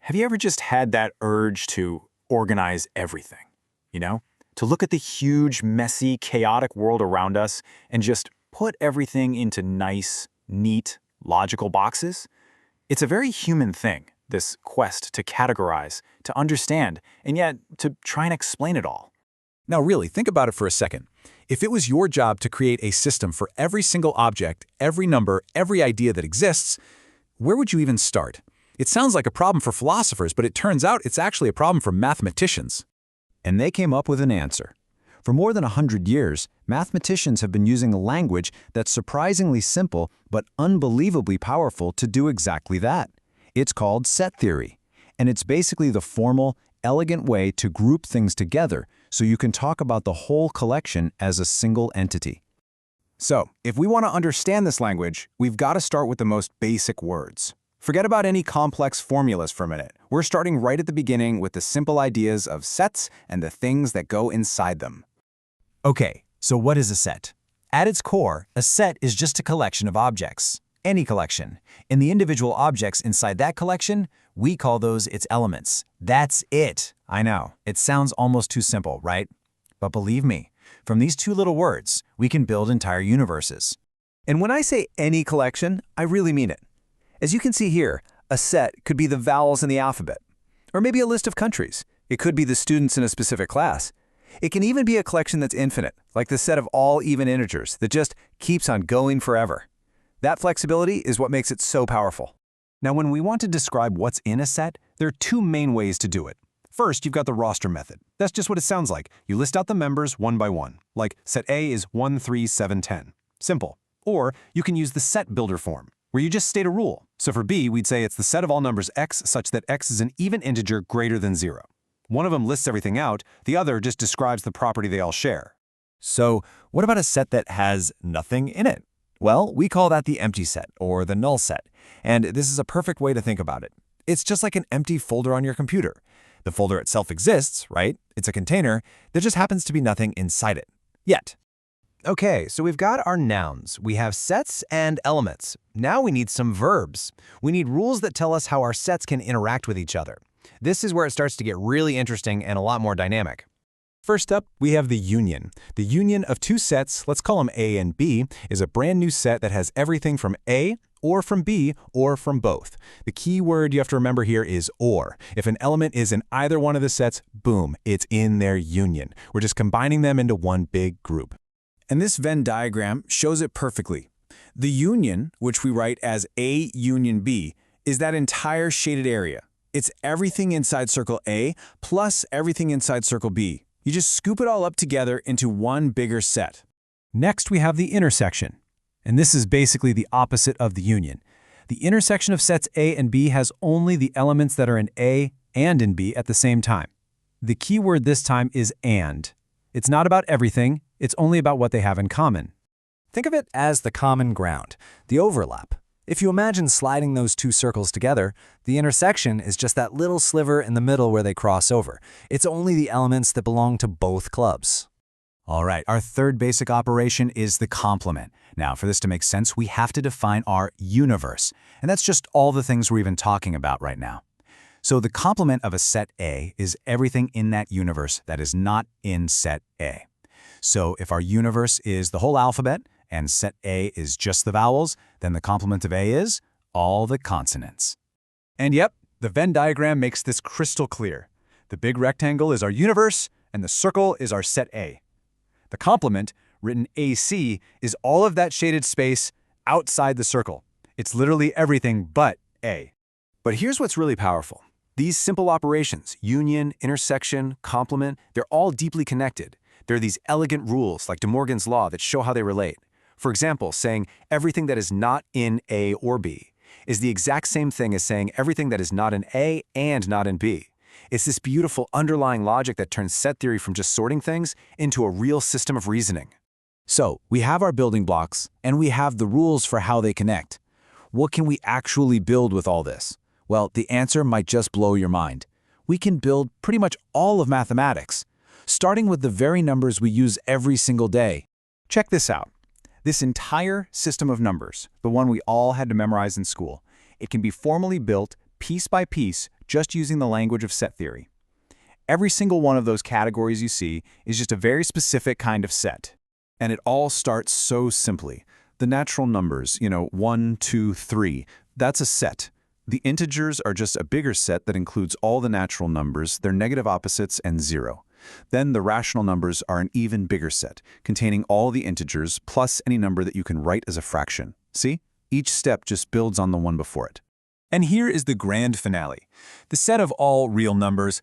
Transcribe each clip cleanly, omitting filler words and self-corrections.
Have you ever just had that urge to organize everything? You know? To look at the huge, messy, chaotic world around us and just put everything into nice, neat, logical boxes? It's a very human thing, this quest to categorize, to understand, and yet to try and explain it all. Now really, think about it for a second. If it was your job to create a system for every single object, every number, every idea that exists, where would you even start? It sounds like a problem for philosophers, but it turns out it's actually a problem for mathematicians. And they came up with an answer. For more than 100 years, mathematicians have been using a language that's surprisingly simple but unbelievably powerful to do exactly that. It's called set theory, and it's basically the formal, elegant way to group things together so you can talk about the whole collection as a single entity. So, if we want to understand this language, we've got to start with the most basic words. Forget about any complex formulas for a minute. We're starting right at the beginning with the simple ideas of sets and the things that go inside them. Okay, so what is a set? At its core, a set is just a collection of objects. Any collection. And the individual objects inside that collection, we call those its elements. That's it. I know, it sounds almost too simple, right? But believe me, from these two little words, we can build entire universes. And when I say any collection, I really mean it. As you can see here, a set could be the vowels in the alphabet, or maybe a list of countries. It could be the students in a specific class. It can even be a collection that's infinite, like the set of all even integers that just keeps on going forever. That flexibility is what makes it so powerful. Now, when we want to describe what's in a set, there are two main ways to do it. First, you've got the roster method. That's just what it sounds like. You list out the members one by one, like set A is 1, 3, 7, 10. Simple. Or you can use the set builder form, where you just state a rule. So for B, we'd say it's the set of all numbers x such that x is an even integer greater than 0. One of them lists everything out, the other just describes the property they all share. So what about a set that has nothing in it? Well, we call that the empty set, or the null set. And this is a perfect way to think about it. It's just like an empty folder on your computer. The folder itself exists, right? It's a container. There just happens to be nothing inside it. Yet. Okay, so we've got our nouns. We have sets and elements. Now we need some verbs. We need rules that tell us how our sets can interact with each other. This is where it starts to get really interesting and a lot more dynamic. First up, we have the union. The union of two sets, let's call them A and B, is a brand new set that has everything from A, or from B, or from both. The key word you have to remember here is or. If an element is in either one of the sets, boom, it's in their union. We're just combining them into one big group. And this Venn diagram shows it perfectly. The union, which we write as A union B, is that entire shaded area. It's everything inside circle A plus everything inside circle B. You just scoop it all up together into one bigger set. Next, we have the intersection. And this is basically the opposite of the union. The intersection of sets A and B has only the elements that are in A and in B at the same time. The key word this time is and. It's not about everything, it's only about what they have in common. Think of it as the common ground, the overlap. If you imagine sliding those two circles together, the intersection is just that little sliver in the middle where they cross over. It's only the elements that belong to both clubs. All right, our third basic operation is the complement. Now, for this to make sense, we have to define our universe. And that's just all the things we're even talking about right now. So the complement of a set A is everything in that universe that is not in set A. So if our universe is the whole alphabet and set A is just the vowels, then the complement of A is all the consonants. And yep, the Venn diagram makes this crystal clear. The big rectangle is our universe, and the circle is our set A. The complement, written AC, is all of that shaded space outside the circle. It's literally everything but A. But here's what's really powerful. These simple operations, union, intersection, complement, they're all deeply connected. There are these elegant rules like De Morgan's law that show how they relate. For example, saying everything that is not in A or B is the exact same thing as saying everything that is not in A and not in B. It's this beautiful underlying logic that turns set theory from just sorting things into a real system of reasoning. So we have our building blocks, and we have the rules for how they connect. What can we actually build with all this? Well, the answer might just blow your mind. We can build pretty much all of mathematics, starting with the very numbers we use every single day. Check this out. This entire system of numbers, the one we all had to memorize in school, it can be formally built piece by piece just using the language of set theory. Every single one of those categories you see is just a very specific kind of set. And it all starts so simply. The natural numbers, 1, 2, 3, that's a set. The integers are just a bigger set that includes all the natural numbers, their negative opposites, and 0. Then the rational numbers are an even bigger set, containing all the integers plus any number that you can write as a fraction. See? Each step just builds on the one before it. And here is the grand finale. The set of all real numbers,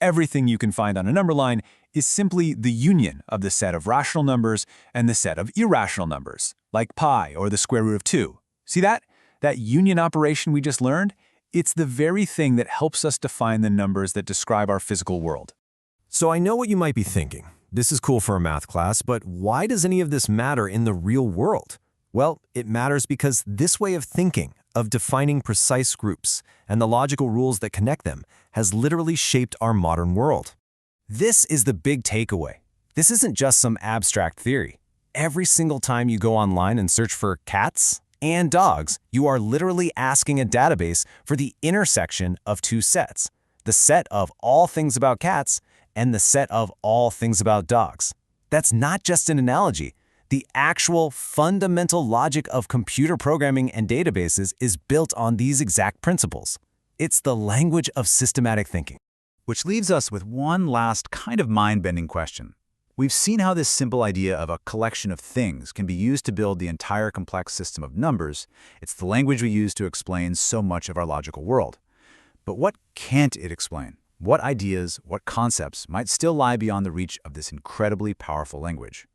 everything you can find on a number line, is simply the union of the set of rational numbers and the set of irrational numbers, like pi or the square root of 2. See that? That union operation we just learned? It's the very thing that helps us define the numbers that describe our physical world. So I know what you might be thinking. This is cool for a math class, but why does any of this matter in the real world? Well, it matters because this way of thinking, of defining precise groups, and the logical rules that connect them, has literally shaped our modern world. This is the big takeaway. This isn't just some abstract theory. Every single time you go online and search for cats and dogs, you are literally asking a database for the intersection of two sets, the set of all things about cats and the set of all things about dogs. That's not just an analogy. The actual fundamental logic of computer programming and databases is built on these exact principles. It's the language of systematic thinking. Which leaves us with one last kind of mind-bending question. We've seen how this simple idea of a collection of things can be used to build the entire complex system of numbers. It's the language we use to explain so much of our logical world. But what can't it explain? What ideas, what concepts might still lie beyond the reach of this incredibly powerful language?